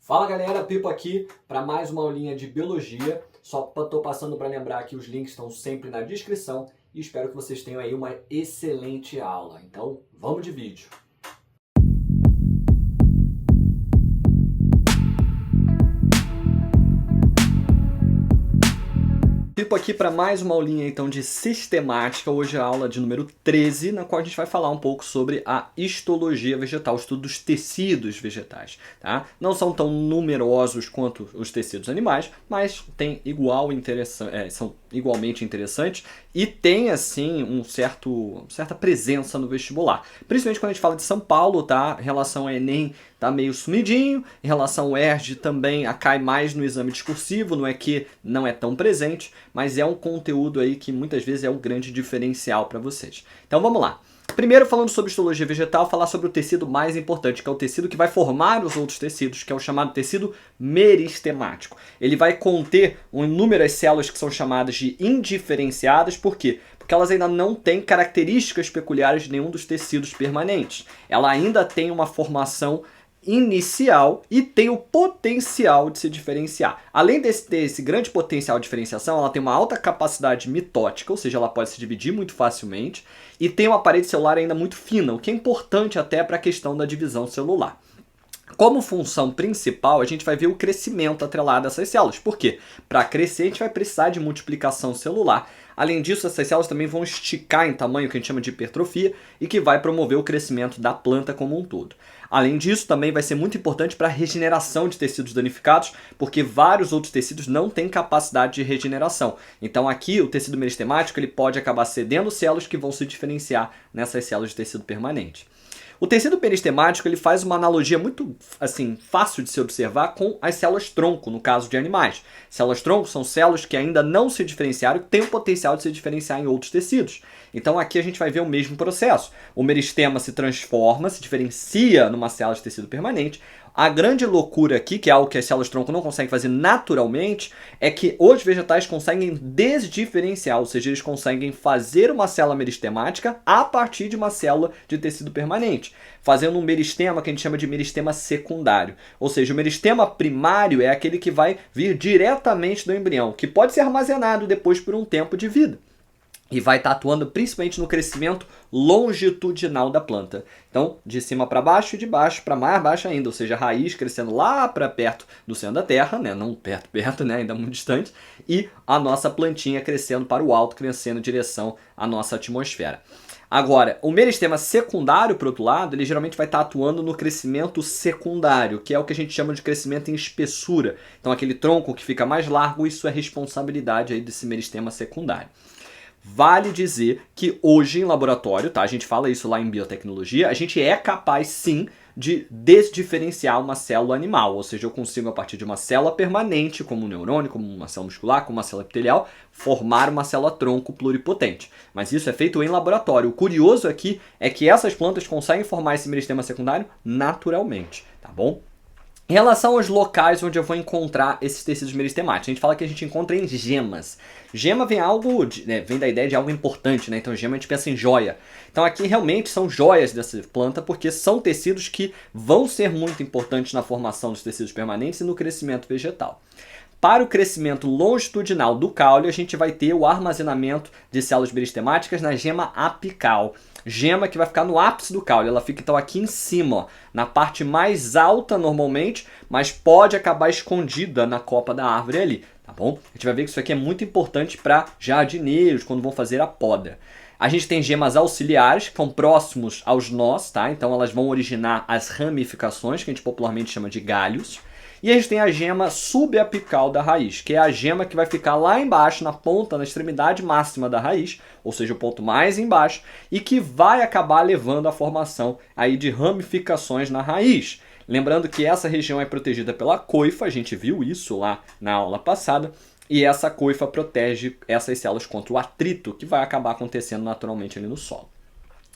Fala galera, Pipo aqui para mais uma aulinha de biologia. Só estou passando para lembrar que os links estão sempre na descrição e espero que vocês tenham aí uma excelente aula. Então, vamos de vídeo. Pipo aqui para mais uma aulinha então de sistemática. Hoje é a aula de número 13, na qual a gente vai falar um pouco sobre a histologia vegetal, o estudo dos tecidos vegetais. Tá? Não são tão numerosos quanto os tecidos animais, mas são igualmente interessantes e tem assim certa presença no vestibular. Principalmente quando a gente fala de São Paulo, tá? Em relação ao Enem tá meio sumidinho, em relação ao ERJ também cai mais no exame discursivo, não é que não é tão presente, mas é um conteúdo aí que muitas vezes é um grande diferencial para vocês. Então vamos lá. Primeiro, falando sobre histologia vegetal, falar sobre o tecido mais importante, que é o tecido que vai formar os outros tecidos, que é o chamado tecido meristemático. Ele vai conter inúmeras células que são chamadas de indiferenciadas, por quê? Porque elas ainda não têm características peculiares de nenhum dos tecidos permanentes. Ela ainda tem uma formação inicial e tem o potencial de se diferenciar. Além desse grande potencial de diferenciação, ela tem uma alta capacidade mitótica, ou seja, ela pode se dividir muito facilmente, e tem uma parede celular ainda muito fina, o que é importante até para a questão da divisão celular. Como função principal, a gente vai ver o crescimento atrelado a essas células. Por quê? Para crescer, a gente vai precisar de multiplicação celular. Além disso, essas células também vão esticar em tamanho, que a gente chama de hipertrofia, e que vai promover o crescimento da planta como um todo. Além disso, também vai ser muito importante para a regeneração de tecidos danificados, porque vários outros tecidos não têm capacidade de regeneração. Então aqui, o tecido meristemático ele pode acabar cedendo células que vão se diferenciar nessas células de tecido permanente. O tecido peristemático ele faz uma analogia muito fácil de se observar com as células-tronco, no caso de animais. Células-tronco são células que ainda não se diferenciaram e têm o potencial de se diferenciar em outros tecidos. Então aqui a gente vai ver o mesmo processo. O meristema se transforma, se diferencia numa célula de tecido permanente. A grande loucura aqui, que é algo que as células-tronco não conseguem fazer naturalmente, é que os vegetais conseguem desdiferenciar, ou seja, eles conseguem fazer uma célula meristemática a partir de uma célula de tecido permanente, fazendo um meristema que a gente chama de meristema secundário. Ou seja, o meristema primário é aquele que vai vir diretamente do embrião, que pode ser armazenado depois por um tempo de vida. E vai estar atuando principalmente no crescimento longitudinal da planta. Então, de cima para baixo e de baixo para mais baixo ainda. Ou seja, a raiz crescendo lá para perto do centro da Terra, né? Não perto, né? Ainda muito distante. E a nossa plantinha crescendo para o alto, crescendo em direção à nossa atmosfera. Agora, o meristema secundário, por outro lado, ele geralmente vai estar atuando no crescimento secundário, que é o que a gente chama de crescimento em espessura. Então, aquele tronco que fica mais largo, isso é responsabilidade aí desse meristema secundário. Vale dizer que hoje em laboratório, tá? A gente fala isso lá em biotecnologia, a gente é capaz sim de desdiferenciar uma célula animal, ou seja, eu consigo a partir de uma célula permanente, como um neurônio, como uma célula muscular, como uma célula epitelial, formar uma célula-tronco pluripotente. Mas isso é feito em laboratório. O curioso aqui é que essas plantas conseguem formar esse meristema secundário naturalmente, tá bom? Em relação aos locais onde eu vou encontrar esses tecidos meristemáticos, a gente fala que a gente encontra em gemas. Gema vem vem da ideia de algo importante, né? Então gema a gente pensa em joia. Então aqui realmente são joias dessa planta, porque são tecidos que vão ser muito importantes na formação dos tecidos permanentes e no crescimento vegetal. Para o crescimento longitudinal do caule, a gente vai ter o armazenamento de células meristemáticas na gema apical. Gema que vai ficar no ápice do caule, ela fica então aqui em cima, ó, na parte mais alta normalmente, mas pode acabar escondida na copa da árvore ali, tá bom? A gente vai ver que isso aqui é muito importante para jardineiros, quando vão fazer a poda. A gente tem gemas auxiliares, que são próximos aos nós, tá? Então elas vão originar as ramificações, que a gente popularmente chama de galhos. E a gente tem a gema subapical da raiz, que é a gema que vai ficar lá embaixo, na ponta, na extremidade máxima da raiz, ou seja, o ponto mais embaixo, e que vai acabar levando à formação aí de ramificações na raiz. Lembrando que essa região é protegida pela coifa, a gente viu isso lá na aula passada, e essa coifa protege essas células contra o atrito, que vai acabar acontecendo naturalmente ali no solo.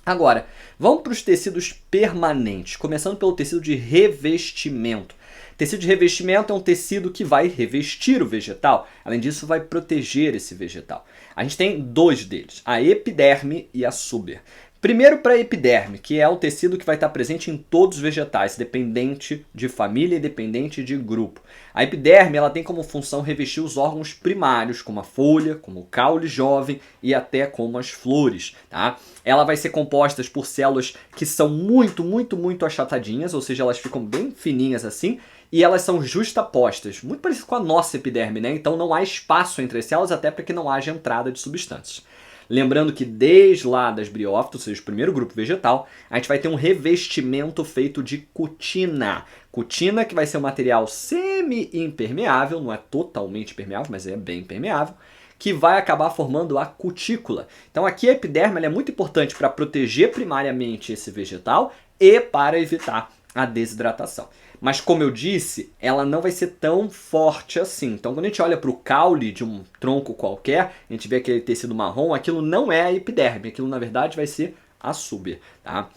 Agora, vamos para os tecidos permanentes, começando pelo tecido de revestimento. Tecido de revestimento é um tecido que vai revestir o vegetal, além disso vai proteger esse vegetal. A gente tem dois deles, a epiderme e a suber. Primeiro para a epiderme, que é o tecido que vai estar presente em todos os vegetais, dependente de família e dependente de grupo. A epiderme ela tem como função revestir os órgãos primários, como a folha, como o caule jovem e até como as flores. Tá? Ela vai ser composta por células que são muito achatadinhas, ou seja, elas ficam bem fininhas assim, e elas são justapostas, muito parecido com a nossa epiderme, né? Então não há espaço entre as células, até para que não haja entrada de substâncias. Lembrando que desde lá das briófitas, ou seja, o primeiro grupo vegetal, a gente vai ter um revestimento feito de cutina. Cutina que vai ser um material semi-impermeável, não é totalmente impermeável, mas é bem impermeável, que vai acabar formando a cutícula. Então aqui a epiderme é muito importante para proteger primariamente esse vegetal e para evitar a desidratação. Mas como eu disse, ela não vai ser tão forte assim. Então quando a gente olha para o caule de um tronco qualquer, a gente vê aquele tecido marrom, aquilo não é a epiderme, aquilo na verdade vai ser a súbia. Tá?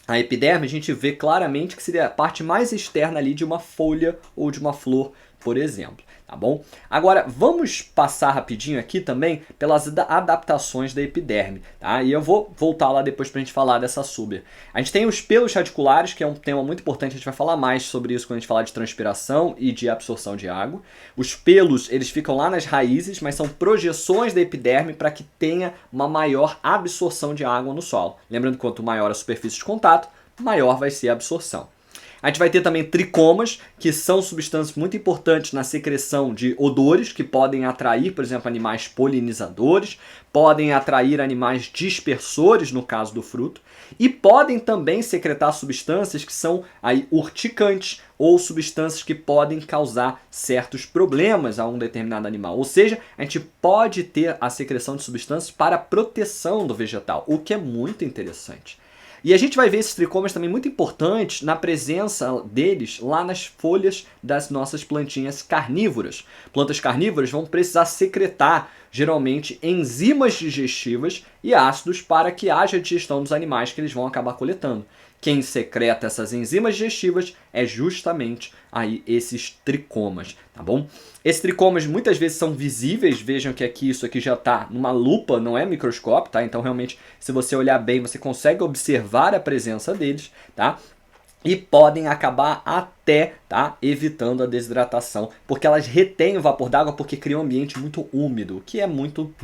A epiderme a gente vê claramente que seria a parte mais externa ali de uma folha ou de uma flor, por exemplo. Tá bom? Agora, vamos passar rapidinho aqui também pelas adaptações da epiderme, tá? E eu vou voltar lá depois pra gente falar dessa súbia. A gente tem os pelos radiculares, que é um tema muito importante, a gente vai falar mais sobre isso quando a gente falar de transpiração e de absorção de água. Os pelos, eles ficam lá nas raízes, mas são projeções da epiderme para que tenha uma maior absorção de água no solo. Lembrando que quanto maior a superfície de contato, maior vai ser a absorção. A gente vai ter também tricomas, que são substâncias muito importantes na secreção de odores, que podem atrair, por exemplo, animais polinizadores, podem atrair animais dispersores, no caso do fruto, e podem também secretar substâncias que são aí urticantes ou substâncias que podem causar certos problemas a um determinado animal. Ou seja, a gente pode ter a secreção de substâncias para a proteção do vegetal, o que é muito interessante. E a gente vai ver esses tricomas também muito importantes na presença deles lá nas folhas das nossas plantinhas carnívoras. Plantas carnívoras vão precisar secretar, geralmente, enzimas digestivas e ácidos para que haja digestão dos animais que eles vão acabar coletando. Quem secreta essas enzimas digestivas é justamente aí esses tricomas, tá bom? Esses tricomas muitas vezes são visíveis, vejam que aqui isso aqui já está numa lupa, não é microscópio, tá? Então realmente se você olhar bem você consegue observar a presença deles, tá? E podem acabar até, tá, evitando a desidratação, porque elas retêm o vapor d'água porque criam um ambiente muito úmido, o que é muito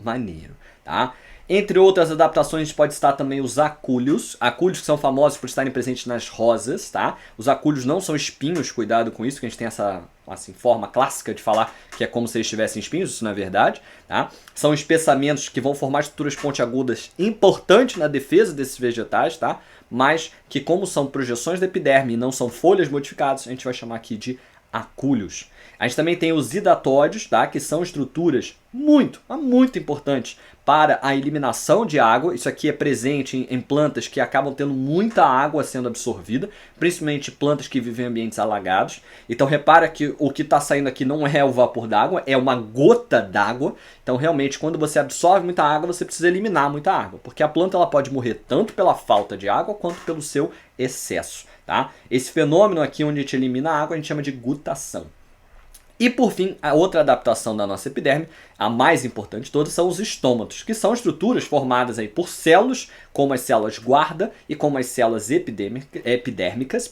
maneiro, tá? Entre outras adaptações, a gente pode citar também os acúlios. Acúlios que são famosos por estarem presentes nas rosas, tá? Os acúlios não são espinhos, cuidado com isso, que a gente tem essa assim, forma clássica de falar que é como se eles tivessem espinhos, isso não é verdade, tá? São espessamentos que vão formar estruturas pontiagudas importantes na defesa desses vegetais, tá? Mas que como são projeções da epiderme e não são folhas modificadas, a gente vai chamar aqui de acúlios. A gente também tem os hidatódios, tá? Que são estruturas muito importantes para a eliminação de água. Isso aqui é presente em plantas que acabam tendo muita água sendo absorvida, principalmente plantas que vivem em ambientes alagados. Então repara que o que está saindo aqui não é o vapor d'água, é uma gota d'água. Então realmente quando você absorve muita água, você precisa eliminar muita água, porque a planta ela pode morrer tanto pela falta de água quanto pelo seu excesso. Tá? Esse fenômeno aqui onde a gente elimina a água a gente chama de gutação. E por fim, a outra adaptação da nossa epiderme, a mais importante de todas, são os estômatos, que são estruturas formadas aí por células, como as células guarda e como as células epidérmicas,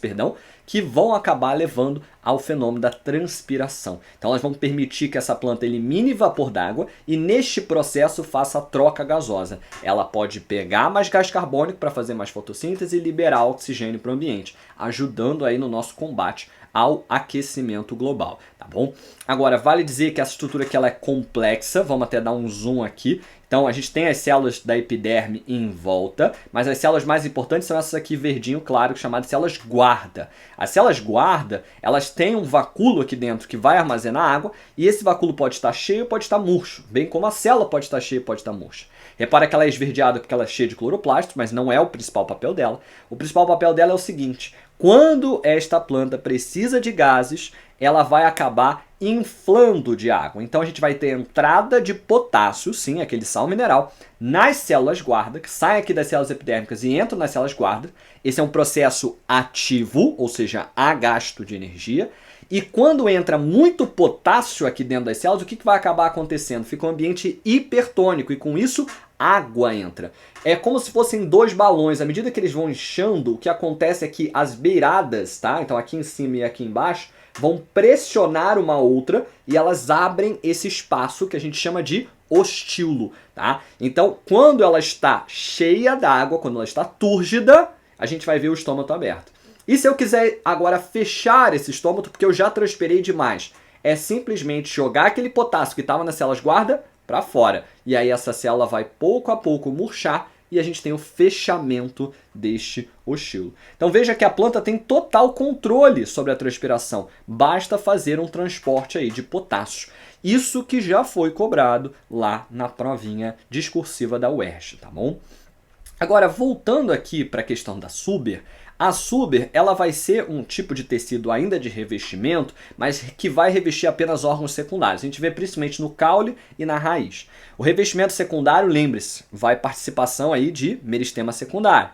que vão acabar levando ao fenômeno da transpiração. Então elas vão permitir que essa planta elimine vapor d'água e neste processo faça a troca gasosa. Ela pode pegar mais gás carbônico para fazer mais fotossíntese e liberar oxigênio para o ambiente, ajudando aí no nosso combate ao aquecimento global, tá bom? Agora, vale dizer que essa estrutura aqui ela é complexa, vamos até dar um zoom aqui. Então, a gente tem as células da epiderme em volta, mas as células mais importantes são essas aqui verdinho claro, chamadas células guarda. As células guarda, elas têm um vacúolo aqui dentro que vai armazenar água, e esse vacúolo pode estar cheio, pode estar murcho, bem como a célula pode estar cheia, pode estar murcha. Repara que ela é esverdeada porque ela é cheia de cloroplastos, mas não é o principal papel dela. O principal papel dela é o seguinte: quando esta planta precisa de gases, ela vai acabar inflando de água. Então a gente vai ter entrada de potássio, sim, aquele sal mineral, nas células guarda, que sai aqui das células epidérmicas e entra nas células guarda. Esse é um processo ativo, ou seja, há gasto de energia. E quando entra muito potássio aqui dentro das células, o que vai acabar acontecendo? Fica um ambiente hipertônico e com isso água entra. É como se fossem dois balões. À medida que eles vão inchando, o que acontece é que as beiradas, tá? Então aqui em cima e aqui embaixo, vão pressionar uma outra e elas abrem esse espaço que a gente chama de ostilo, tá? Então, quando ela está cheia d'água, quando ela está túrgida, a gente vai ver o estômago aberto. E se eu quiser agora fechar esse estômago, porque eu já transpirei demais, é simplesmente jogar aquele potássio que estava nas células guarda para fora. E aí essa célula vai pouco a pouco murchar e a gente tem o fechamento deste ostilo. Então veja que a planta tem total controle sobre a transpiração. Basta fazer um transporte aí de potássio. Isso que já foi cobrado lá na provinha discursiva da UERJ, tá bom? Agora, voltando aqui para a questão da Suber, a Suber ela vai ser um tipo de tecido ainda de revestimento, mas que vai revestir apenas órgãos secundários. A gente vê principalmente no caule e na raiz. O revestimento secundário, lembre-se, vai participação aí de meristema secundário.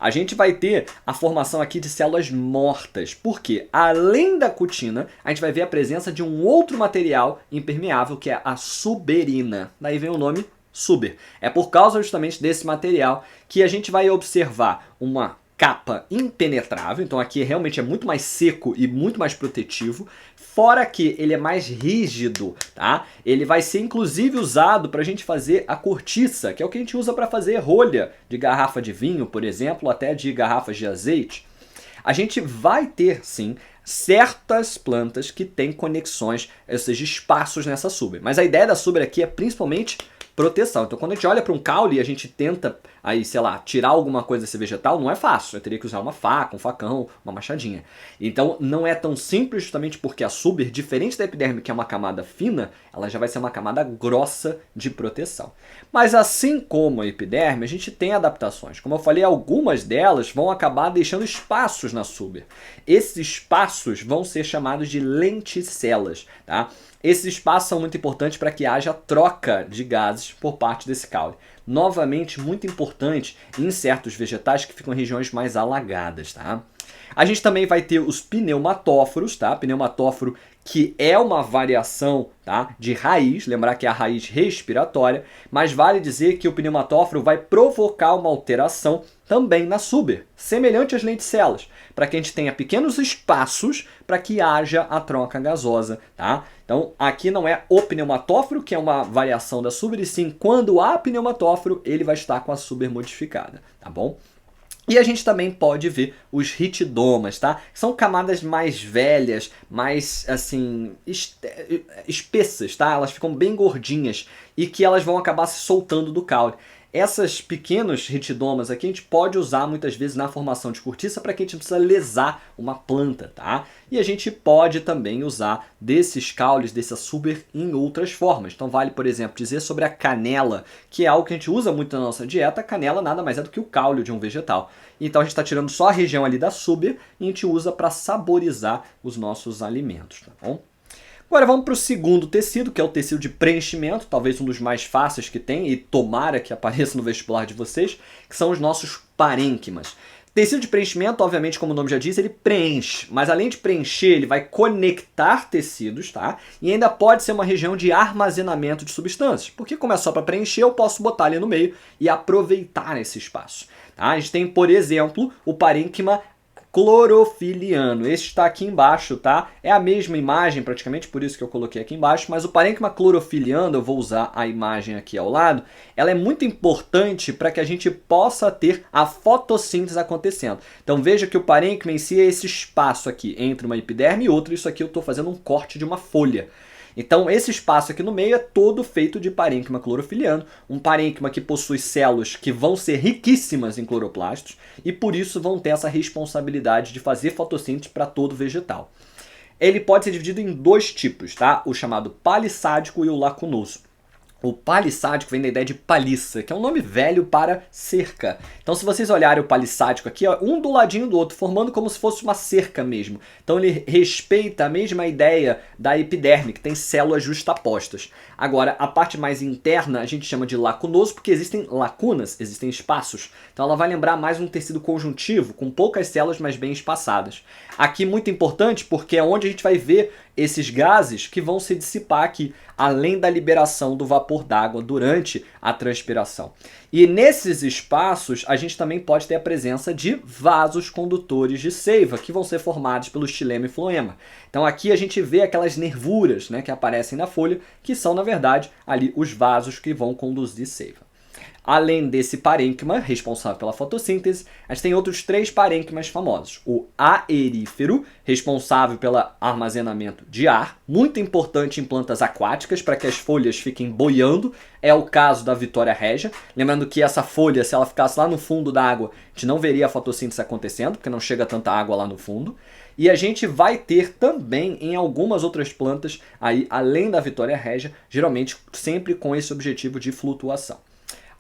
A gente vai ter a formação aqui de células mortas, porque além da cutina, a gente vai ver a presença de um outro material impermeável, que é a suberina. Daí vem o nome Suber. É por causa justamente desse material que a gente vai observar uma capa impenetrável, então aqui realmente é muito mais seco e muito mais protetivo, fora que ele é mais rígido, tá? Ele vai ser inclusive usado para a gente fazer a cortiça, que é o que a gente usa para fazer rolha de garrafa de vinho, por exemplo, até de garrafas de azeite. A gente vai ter, sim, certas plantas que têm conexões, ou seja, espaços nessa Suber. Mas a ideia da Suber aqui é principalmente proteção. Então, quando a gente olha para um caule e a gente tenta, aí, sei lá, tirar alguma coisa desse vegetal, não é fácil. Eu teria que usar uma faca, um facão, uma machadinha. Então, não é tão simples justamente porque a Suber, diferente da epiderme, que é uma camada fina, ela já vai ser uma camada grossa de proteção. Mas assim como a epiderme, a gente tem adaptações. Como eu falei, algumas delas vão acabar deixando espaços na Suber. Esses espaços vão ser chamados de lenticelas, tá? Esses espaços são muito importantes para que haja troca de gases por parte desse caule. Novamente, muito importante em certos vegetais que ficam em regiões mais alagadas, tá? A gente também vai ter os pneumatóforos, tá? Pneumatóforo que é uma variação, tá, de raiz, lembrar que é a raiz respiratória, mas vale dizer que o pneumatóforo vai provocar uma alteração também na Suber, semelhante às lenticelas, para que a gente tenha pequenos espaços para que haja a troca gasosa, tá? Então, aqui não é o pneumatóforo, que é uma variação da Suber, e sim, quando há pneumatóforo, ele vai estar com a Suber modificada, tá bom? E a gente também pode ver os ritidomas, tá? São camadas mais velhas, mais, assim, espessas, tá? Elas ficam bem gordinhas e que elas vão acabar se soltando do caule. Essas pequenos ritidomas aqui a gente pode usar muitas vezes na formação de cortiça para que a gente não precisa lesar uma planta, tá? E a gente pode também usar desses caules, dessa Suber, em outras formas. Então vale, por exemplo, dizer sobre a canela, que é algo que a gente usa muito na nossa dieta. A canela nada mais é do que o caule de um vegetal. Então a gente está tirando só a região ali da Suber e a gente usa para saborizar os nossos alimentos, tá bom? Agora vamos para o segundo tecido, que é o tecido de preenchimento, talvez um dos mais fáceis que tem, e tomara que apareça no vestibular de vocês, que são os nossos parênquimas. Tecido de preenchimento, obviamente, como o nome já diz, ele preenche, mas além de preencher, ele vai conectar tecidos, tá? E ainda pode ser uma região de armazenamento de substâncias, porque como é só para preencher, eu posso botar ali no meio e aproveitar esse espaço. Tá? A gente tem, por exemplo, o parênquima clorofiliano. Esse está aqui embaixo, tá? É a mesma imagem, praticamente, por isso que eu coloquei aqui embaixo, mas o parênquima clorofiliano, eu vou usar a imagem aqui ao lado, ela é muito importante para que a gente possa ter a fotossíntese acontecendo. Então veja que o parênquima em si é esse espaço aqui entre uma epiderme e outra, isso aqui eu estou fazendo um corte de uma folha. Então esse espaço aqui no meio é todo feito de parênquima clorofiliano, um parênquima que possui células que vão ser riquíssimas em cloroplastos e por isso vão ter essa responsabilidade de fazer fotossíntese para todo vegetal. Ele pode ser dividido em dois tipos, tá? O chamado palissádico e o lacunoso. O palissádico vem da ideia de paliça, que é um nome velho para cerca. Então, se vocês olharem o palissádico aqui, ó, um do ladinho do outro, formando como se fosse uma cerca mesmo. Então, ele respeita a mesma ideia da epiderme, que tem células justapostas. Agora, a parte mais interna a gente chama de lacunoso, porque existem lacunas, existem espaços. Então, ela vai lembrar mais um tecido conjuntivo, com poucas células, mas bem espaçadas. Aqui, muito importante, porque é onde a gente vai ver esses gases que vão se dissipar aqui, além da liberação do vapor vapor d'água durante a transpiração. E nesses espaços, a gente também pode ter a presença de vasos condutores de seiva, que vão ser formados pelo xilema e floema. Então aqui a gente vê aquelas nervuras, né, que aparecem na folha, que são, na verdade, ali os vasos que vão conduzir seiva. Além desse parênquima, responsável pela fotossíntese, a gente tem outros 3 parênquimas famosos. O aerífero, responsável pelo armazenamento de ar, muito importante em plantas aquáticas, para que as folhas fiquem boiando. É o caso da Vitória Regia. Lembrando que essa folha, se ela ficasse lá no fundo da água, a gente não veria a fotossíntese acontecendo, porque não chega tanta água lá no fundo. E a gente vai ter também em algumas outras plantas, aí, além da Vitória Regia, geralmente sempre com esse objetivo de flutuação.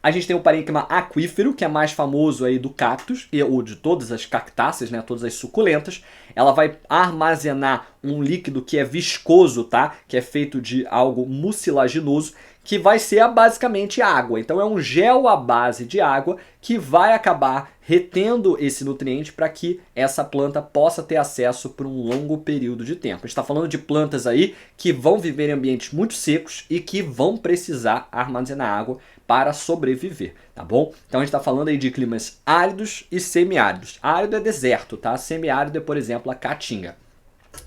A gente tem o parênquima aquífero, que é mais famoso aí do cactus, ou de todas as cactáceas, né, todas as suculentas. Ela vai armazenar um líquido que é viscoso, tá? Que é feito de algo mucilaginoso, que vai ser basicamente água. Então é um gel à base de água que vai acabar retendo esse nutriente para que essa planta possa ter acesso por um longo período de tempo. A gente está falando de plantas aí que vão viver em ambientes muito secos e que vão precisar armazenar água para sobreviver, tá bom? Então a gente está falando aí de climas áridos e semiáridos. Árido é deserto, tá? Semiárido é, por exemplo, a caatinga.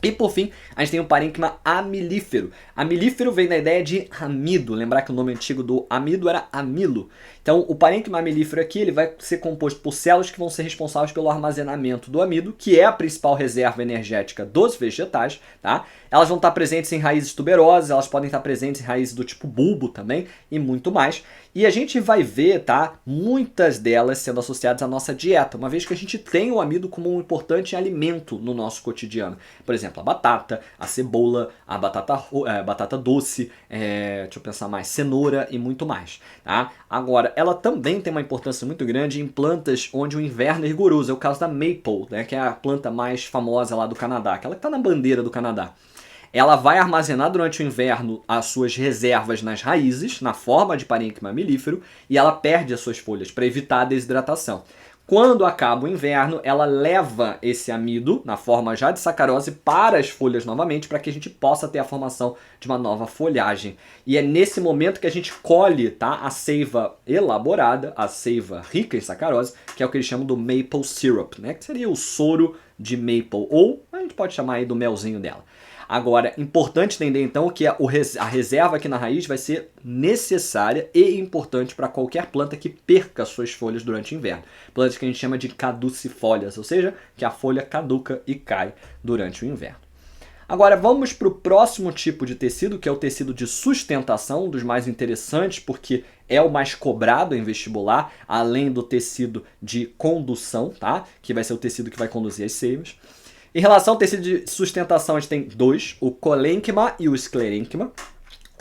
E por fim, a gente tem o parênquima amilífero. Amilífero vem da ideia de amido. Lembrar que o nome antigo do amido era amilo. Então, o parênquima amilífero aqui ele vai ser composto por células que vão ser responsáveis pelo armazenamento do amido, que é a principal reserva energética dos vegetais, tá? Elas vão estar presentes em raízes tuberosas, elas podem estar presentes em raízes do tipo bulbo também e muito mais. E a gente vai ver, tá, muitas delas sendo associadas à nossa dieta, uma vez que a gente tem o amido como um importante alimento no nosso cotidiano. Por exemplo, a batata, a cebola, a batata doce, deixa eu pensar mais, cenoura e muito mais, tá? Agora, ela também tem uma importância muito grande em plantas onde o inverno é rigoroso. É o caso da maple, né, que é a planta mais famosa lá do Canadá, aquela que está na bandeira do Canadá. Ela vai armazenar durante o inverno as suas reservas nas raízes, na forma de parênquima amilífero, e ela perde as suas folhas para evitar a desidratação. Quando acaba o inverno, ela leva esse amido, na forma já de sacarose, para as folhas novamente, para que a gente possa ter a formação de uma nova folhagem. E é nesse momento que a gente colhe, tá, a seiva elaborada, a seiva rica em sacarose, que é o que eles chamam do maple syrup, né, que seria o soro de maple, ou a gente pode chamar aí do melzinho dela. Agora, importante entender então que a reserva aqui na raiz vai ser necessária e importante para qualquer planta que perca suas folhas durante o inverno. Plantas que a gente chama de caducifólias, ou seja, que a folha caduca e cai durante o inverno. Agora vamos para o próximo tipo de tecido, que é o tecido de sustentação, um dos mais interessantes, porque é o mais cobrado em vestibular, além do tecido de condução, tá? Que vai ser o tecido que vai conduzir as seivas. Em relação ao tecido de sustentação, a gente tem 2, o colênquima e o esclerênquima.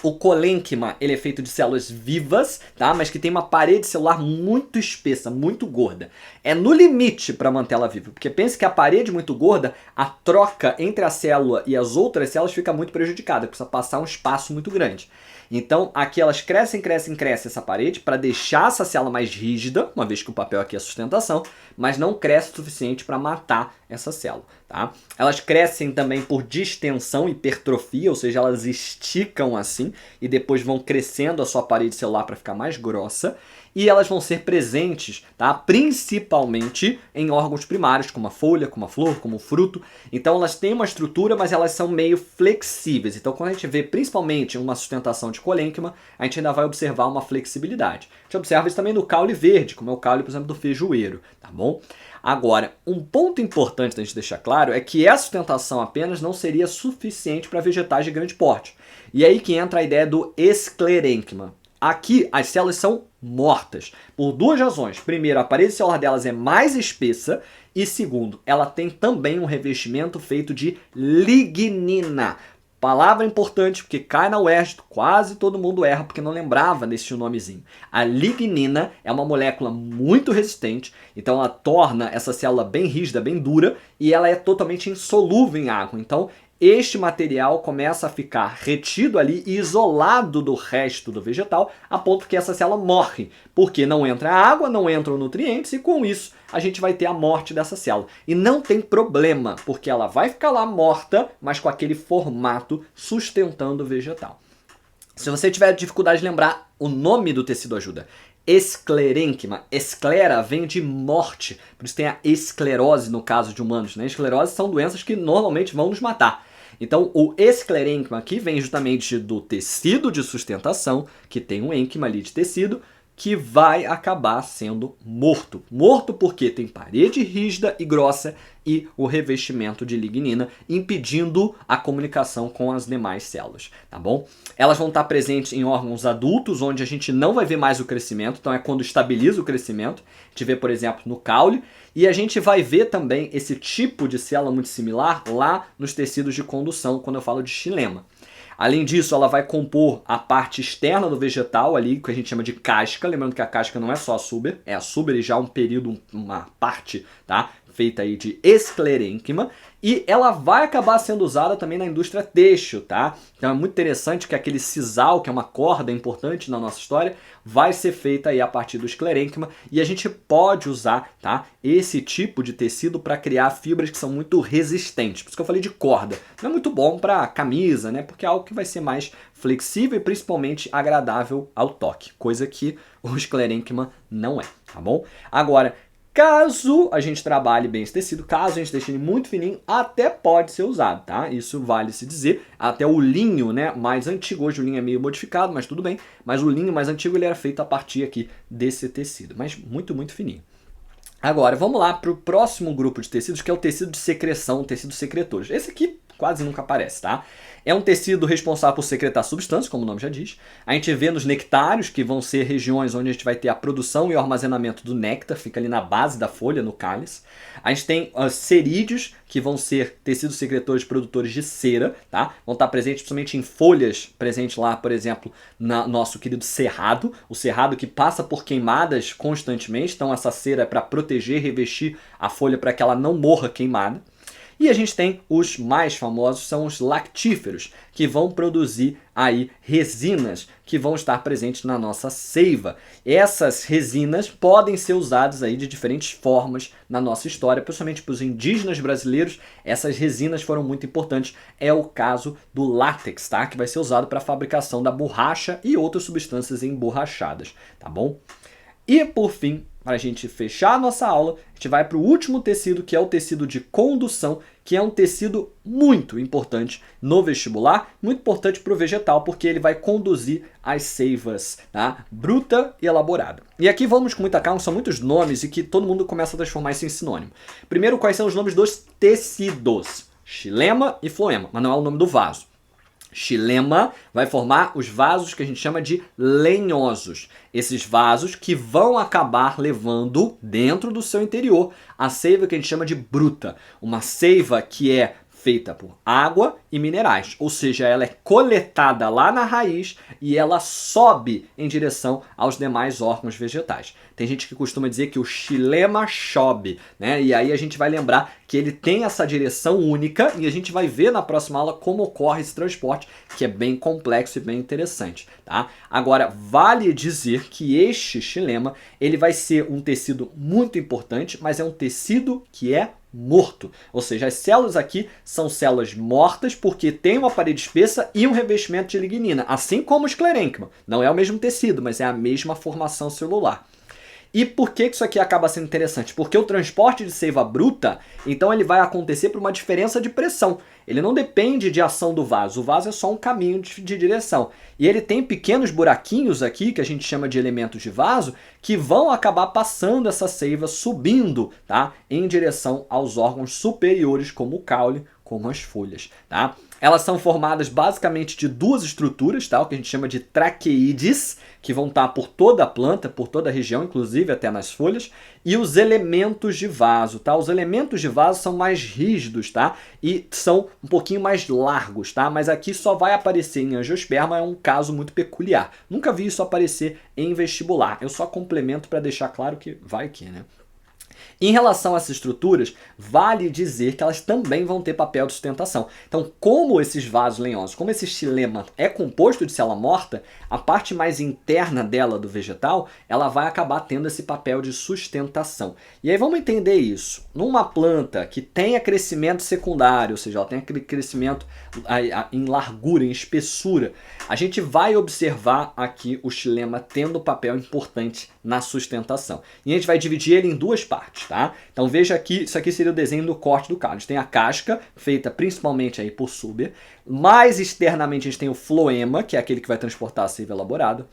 O colênquima, ele é feito de células vivas, tá? Mas que tem uma parede celular muito espessa, muito gorda. É no limite para manter ela viva, porque pense que a parede muito gorda, a troca entre a célula e as outras células fica muito prejudicada, precisa passar um espaço muito grande. Então, aqui elas crescem essa parede para deixar essa célula mais rígida, uma vez que o papel aqui é sustentação, mas não cresce o suficiente para matar essa célula, tá? Elas crescem também por distensão, hipertrofia, ou seja, elas esticam assim e depois vão crescendo a sua parede celular para ficar mais grossa. E elas vão ser presentes, tá? Principalmente em órgãos primários, como a folha, como a flor, como o fruto. Então elas têm uma estrutura, mas elas são meio flexíveis. Então quando a gente vê principalmente uma sustentação de colênquima, a gente ainda vai observar uma flexibilidade. A gente observa isso também no caule verde, como é o caule, por exemplo, do feijoeiro, tá bom? Agora, um ponto importante da gente deixar claro é que essa sustentação apenas não seria suficiente para vegetais de grande porte. E aí que entra a ideia do esclerênquima. Aqui, as células são mortas, por 2 razões. Primeiro, a parede celular delas é mais espessa e segundo, ela tem também um revestimento feito de lignina. Palavra importante, porque cai na UERJ, quase todo mundo erra porque não lembrava desse nomezinho. A lignina é uma molécula muito resistente, então ela torna essa célula bem rígida, bem dura, e ela é totalmente insolúvel em água. Então, este material começa a ficar retido ali e isolado do resto do vegetal, a ponto que essa célula morre, porque não entra água, não entram nutrientes e com isso a gente vai ter a morte dessa célula. E não tem problema, porque ela vai ficar lá morta, mas com aquele formato sustentando o vegetal. Se você tiver dificuldade de lembrar, o nome do tecido ajuda. Esclerênquima. Esclera vem de morte. Por isso tem a esclerose no caso de humanos, né? Esclerose são doenças que normalmente vão nos matar. Então, o esclerênquima aqui vem justamente do tecido de sustentação, que tem um ênquima ali de tecido, que vai acabar sendo morto. Morto porque tem parede rígida e grossa e o revestimento de lignina, impedindo a comunicação com as demais células, tá bom? Elas vão estar presentes em órgãos adultos, onde a gente não vai ver mais o crescimento, então é quando estabiliza o crescimento. A gente vê, por exemplo, no caule, e a gente vai ver também esse tipo de célula muito similar lá nos tecidos de condução, quando eu falo de xilema. Além disso, ela vai compor a parte externa do vegetal ali, que a gente chama de casca. Lembrando que a casca não é só a suber, é a suber e já um período, uma parte, tá? Feita aí de esclerênquima. E ela vai acabar sendo usada também na indústria têxtil, tá? Então é muito interessante que aquele sisal, que é uma corda importante na nossa história, vai ser feita aí a partir do esclerênquima. E a gente pode usar, tá? Esse tipo de tecido para criar fibras que são muito resistentes. Por isso que eu falei de corda. Não é muito bom para camisa, né? Porque é algo que vai ser mais flexível e principalmente agradável ao toque. Coisa que o esclerênquima não é, tá bom? Agora, caso a gente trabalhe bem esse tecido, caso a gente deixe ele muito fininho, até pode ser usado, tá? Isso vale se dizer. Até o linho, né, mais antigo, hoje o linho é meio modificado, mas tudo bem. Mas o linho mais antigo ele era feito a partir aqui desse tecido, mas muito, muito fininho. Agora, vamos lá para o próximo grupo de tecidos, que é o tecido de secreção, tecidos secretores. Esse aqui quase nunca aparece, tá? É um tecido responsável por secretar substâncias, como o nome já diz. A gente vê nos nectários, que vão ser regiões onde a gente vai ter a produção e o armazenamento do néctar, fica ali na base da folha, no cálice. A gente tem os cerídeos, que vão ser tecidos secretores produtores de cera, tá? Vão estar presentes principalmente em folhas, presente lá, por exemplo, no nosso querido cerrado. O cerrado que passa por queimadas constantemente, então essa cera é para proteger, revestir a folha para que ela não morra queimada. E a gente tem os mais famosos, são os lactíferos, que vão produzir aí resinas que vão estar presentes na nossa seiva. Essas resinas podem ser usadas aí de diferentes formas na nossa história, principalmente para os indígenas brasileiros. Essas resinas foram muito importantes. É o caso do látex, tá? Que vai ser usado para a fabricação da borracha e outras substâncias emborrachadas, tá bom? E por fim, para a gente fechar a nossa aula, a gente vai para o último tecido, que é o tecido de condução, que é um tecido muito importante no vestibular, muito importante para o vegetal, porque ele vai conduzir as seivas, tá? Bruta e elaborada. E aqui vamos com muita calma, são muitos nomes e que todo mundo começa a transformar isso em sinônimo. Primeiro, quais são os nomes dos tecidos? Xilema e floema, mas não é o nome do vaso. Xilema vai formar os vasos que a gente chama de lenhosos. Esses vasos que vão acabar levando dentro do seu interior a seiva que a gente chama de bruta. Uma seiva que é feita por água e minerais, ou seja, ela é coletada lá na raiz e ela sobe em direção aos demais órgãos vegetais. Tem gente que costuma dizer que o xilema sobe, né? E aí a gente vai lembrar que ele tem essa direção única e a gente vai ver na próxima aula como ocorre esse transporte, que é bem complexo e bem interessante, tá? Agora, vale dizer que este xilema, ele vai ser um tecido muito importante, mas é um tecido que é morto. Ou seja, as células aqui são células mortas porque tem uma parede espessa e um revestimento de lignina, assim como o esclerênquima. Não é o mesmo tecido, mas é a mesma formação celular. E por que isso aqui acaba sendo interessante? Porque o transporte de seiva bruta, então ele vai acontecer por uma diferença de pressão. Ele não depende de ação do vaso. O vaso é só um caminho de direção. E ele tem pequenos buraquinhos aqui, que a gente chama de elementos de vaso, que vão acabar passando essa seiva, subindo, tá? Em direção aos órgãos superiores, como o caule, como as folhas, tá? Elas são formadas basicamente de duas estruturas, tá? O que a gente chama de traqueídeos, que vão estar por toda a planta, por toda a região, inclusive até nas folhas, e os elementos de vaso, tá? Os elementos de vaso são mais rígidos, tá? E são um pouquinho mais largos, tá? Mas aqui só vai aparecer em angiosperma, é um caso muito peculiar. Nunca vi isso aparecer em vestibular. Eu só complemento para deixar claro que vai que, né? Em relação a essas estruturas, vale dizer que elas também vão ter papel de sustentação. Então, como esses vasos lenhosos, como esse xilema é composto de célula morta, a parte mais interna dela do vegetal, ela vai acabar tendo esse papel de sustentação. E aí vamos entender isso. Numa planta que tenha crescimento secundário, ou seja, ela tem aquele crescimento em largura, em espessura, a gente vai observar aqui o xilema tendo papel importante na sustentação. E a gente vai dividir ele em duas partes, tá? Então veja aqui, isso aqui seria o desenho do corte do caule. A gente tem a casca, feita principalmente aí por Suber. Mais externamente a gente tem o floema, que é aquele que vai transportar a seiva elaborada.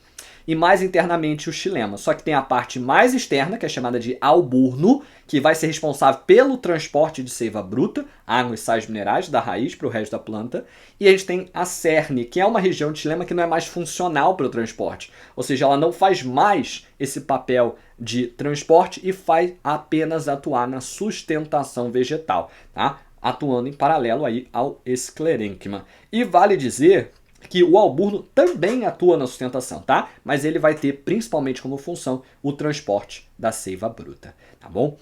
E mais internamente o xilema. Só que tem a parte mais externa, que é chamada de alburno, que vai ser responsável pelo transporte de seiva bruta, água e sais minerais, da raiz para o resto da planta. E a gente tem a cerne, que é uma região de xilema que não é mais funcional para o transporte. Ou seja, ela não faz mais esse papel de transporte e faz apenas atuar na sustentação vegetal, tá? Atuando em paralelo aí ao esclerênquima. E vale dizer que o alburno também atua na sustentação, tá? Mas ele vai ter principalmente como função o transporte da seiva bruta, tá bom?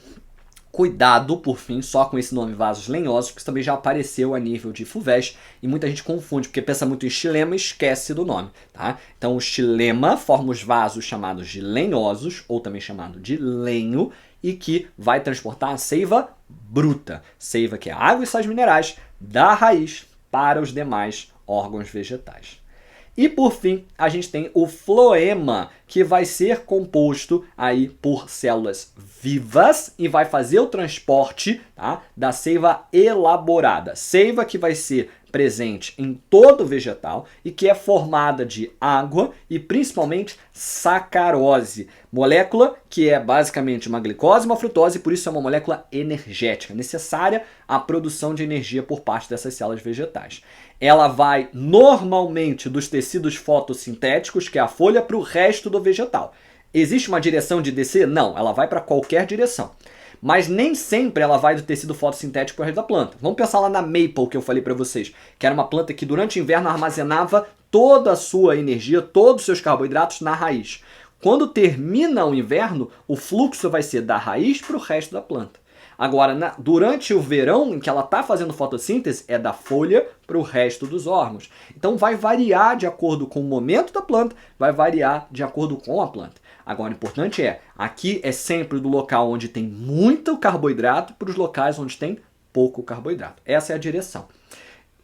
Cuidado, por fim, só com esse nome vasos lenhosos, que também já apareceu a nível de FUVEST e muita gente confunde, porque pensa muito em xilema e esquece do nome, tá? Então o xilema forma os vasos chamados de lenhosos, ou também chamado de lenho, e que vai transportar a seiva bruta, seiva que é água e sais minerais da raiz para os demais órgãos vegetais. E por fim, a gente tem o floema, que vai ser composto aí por células vivas e vai fazer o transporte, tá, da seiva elaborada. Seiva que vai ser presente em todo o vegetal e que é formada de água e principalmente sacarose, molécula que é basicamente uma glicose e uma frutose, e por isso é uma molécula energética, necessária à produção de energia por parte dessas células vegetais. Ela vai normalmente dos tecidos fotossintéticos, que é a folha, para o resto do vegetal. Existe uma direção de descer? Não, ela vai para qualquer direção. Mas nem sempre ela vai do tecido fotossintético para o resto da planta. Vamos pensar lá na maple que eu falei para vocês, que era uma planta que durante o inverno armazenava toda a sua energia, todos os seus carboidratos na raiz. Quando termina o inverno, o fluxo vai ser da raiz para o resto da planta. Agora, durante o verão, em que ela está fazendo fotossíntese, é da folha para o resto dos órgãos. Então vai variar de acordo com o momento da planta, vai variar de acordo com a planta. Agora, o importante aqui é sempre do local onde tem muito carboidrato para os locais onde tem pouco carboidrato. Essa é a direção.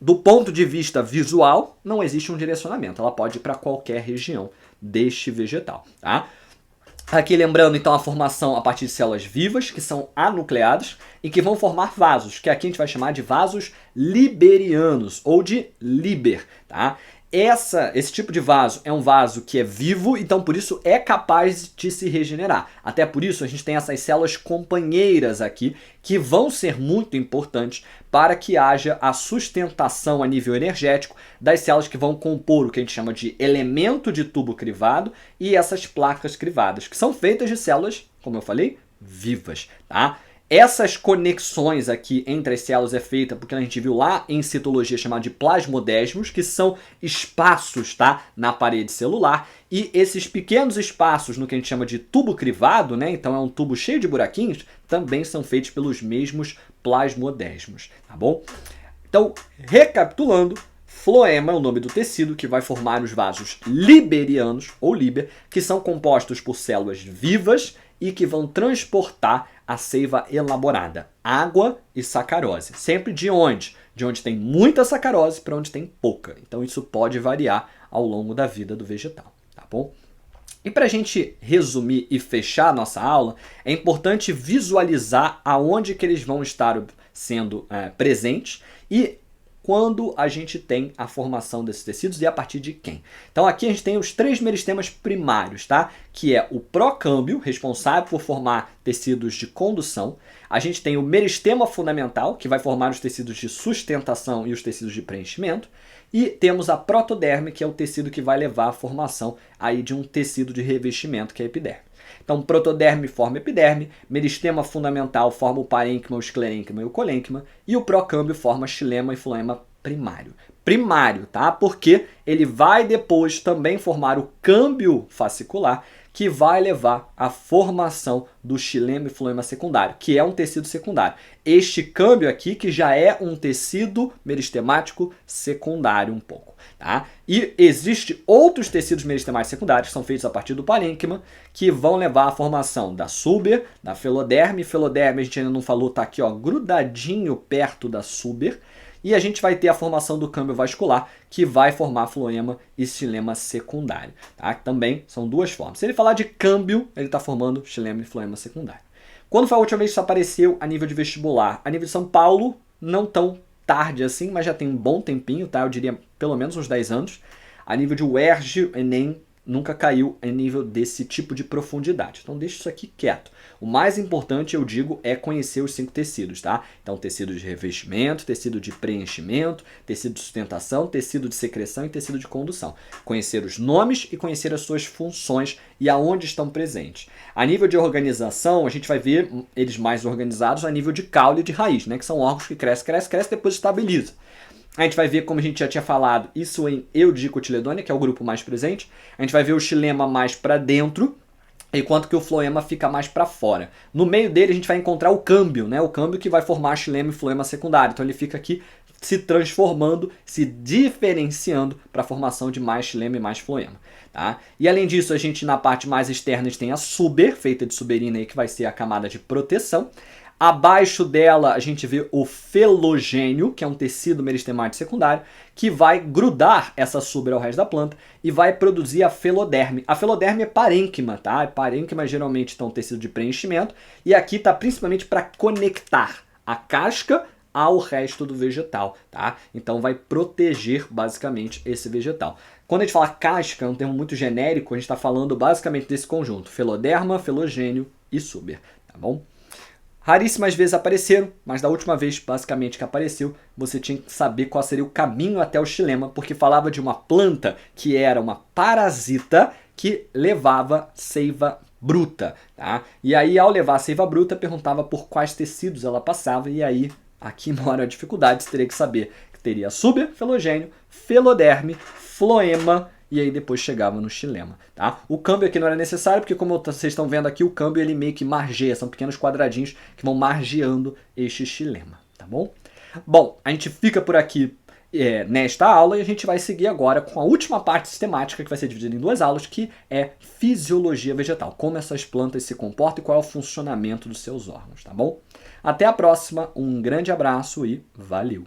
Do ponto de vista visual, não existe um direcionamento. Ela pode ir para qualquer região deste vegetal, tá? Aqui lembrando então a formação a partir de células vivas, que são anucleadas e que vão formar vasos, que aqui a gente vai chamar de vasos liberianos ou de Liber, tá? Esse tipo de vaso é um vaso que é vivo, então por isso é capaz de se regenerar. Até por isso a gente tem essas células companheiras aqui, que vão ser muito importantes para que haja a sustentação a nível energético das células que vão compor o que a gente chama de elemento de tubo crivado e essas placas crivadas, que são feitas de células, como eu falei, vivas, tá? Essas conexões aqui entre as células é feita porque a gente viu lá em citologia chamado de plasmodesmos, que são espaços, tá, na parede celular, e esses pequenos espaços no que a gente chama de tubo crivado, né, então é um tubo cheio de buraquinhos, também são feitos pelos mesmos plasmodesmos, tá bom? Então, recapitulando, floema é o nome do tecido que vai formar os vasos liberianos, ou Liber, que são compostos por células vivas e que vão transportar a seiva elaborada, água e sacarose. Sempre de onde? De onde tem muita sacarose para onde tem pouca. Então isso pode variar ao longo da vida do vegetal, tá bom? E para a gente resumir e fechar a nossa aula, é importante visualizar aonde que eles vão estar sendo presentes e quando a gente tem a formação desses tecidos e a partir de quem. Então aqui a gente tem os 3 meristemas primários, tá? Que é o procâmbio, responsável por formar tecidos de condução. A gente tem o meristema fundamental, que vai formar os tecidos de sustentação e os tecidos de preenchimento. E temos a protoderme, que é o tecido que vai levar à formação aí de um tecido de revestimento, que é a epiderme. Então, protoderme forma epiderme, meristema fundamental forma o parênquima, o esclerênquima e o colênquima, e o procâmbio forma xilema e floema primário. Primário, tá? Porque ele vai depois também formar o câmbio fascicular, que vai levar à formação do xilema e floema secundário, que é um tecido secundário. Este câmbio aqui que já é um tecido meristemático secundário um pouco. Tá? E existem outros tecidos meristemáticos secundários que são feitos a partir do parênquima, que vão levar à formação da súber, da feloderme. Feloderme a gente ainda não falou, está aqui ó, grudadinho perto da súber. E a gente vai ter a formação do câmbio vascular, que vai formar floema e xilema secundário. Tá? Também são duas formas. Se ele falar de câmbio, ele está formando xilema e floema secundário. Quando foi a última vez que isso apareceu a nível de vestibular? A nível de São Paulo, não tão tarde assim, mas já tem um bom tempinho, tá? Eu diria pelo menos uns 10 anos. A nível de UERJ, Enem, nunca caiu em nível desse tipo de profundidade. Então deixa isso aqui quieto. O mais importante, eu digo, é conhecer os 5 tecidos, tá? Então tecido de revestimento, tecido de preenchimento, tecido de sustentação, tecido de secreção e tecido de condução. Conhecer os nomes e conhecer as suas funções e aonde estão presentes. A nível de organização, a gente vai ver eles mais organizados a nível de caule e de raiz, né? Que são órgãos que crescem, depois estabilizam. A gente vai ver, como a gente já tinha falado, isso em Eudicotiledônia, que é o grupo mais presente. A gente vai ver o xilema mais para dentro, enquanto que o floema fica mais para fora. No meio dele a gente vai encontrar o câmbio, né? O câmbio que vai formar xilema e floema secundário. Então ele fica aqui se transformando, se diferenciando para a formação de mais xilema e mais floema. Tá? E além disso, a gente na parte mais externa a gente tem a súber, feita de suberina, aí, que vai ser a camada de proteção. Abaixo dela a gente vê o felogênio, que é um tecido meristemático secundário, que vai grudar essa súber ao resto da planta e vai produzir a feloderme. A feloderme é parênquima, tá? Parênquima geralmente está um tecido de preenchimento e aqui está principalmente para conectar a casca ao resto do vegetal, tá? Então vai proteger basicamente esse vegetal. Quando a gente fala casca, é um termo muito genérico, a gente está falando basicamente desse conjunto, feloderma, felogênio e súber, tá bom? Raríssimas vezes apareceram, mas da última vez, basicamente, que apareceu, você tinha que saber qual seria o caminho até o xilema, porque falava de uma planta que era uma parasita que levava seiva bruta. Tá? E aí, ao levar a seiva bruta, perguntava por quais tecidos ela passava, e aí, aqui mora a dificuldade, você teria que saber que teria súber, felogênio, feloderme, floema, e aí depois chegava no xilema, tá? O câmbio aqui não era necessário, porque como vocês estão vendo aqui, o câmbio ele meio que margeia, são pequenos quadradinhos que vão margeando este xilema, tá bom? Bom, a gente fica por aqui nesta aula e a gente vai seguir agora com a última parte sistemática, que vai ser dividida em 2 aulas, que é fisiologia vegetal, como essas plantas se comportam e qual é o funcionamento dos seus órgãos, tá bom? Até a próxima, um grande abraço e valeu!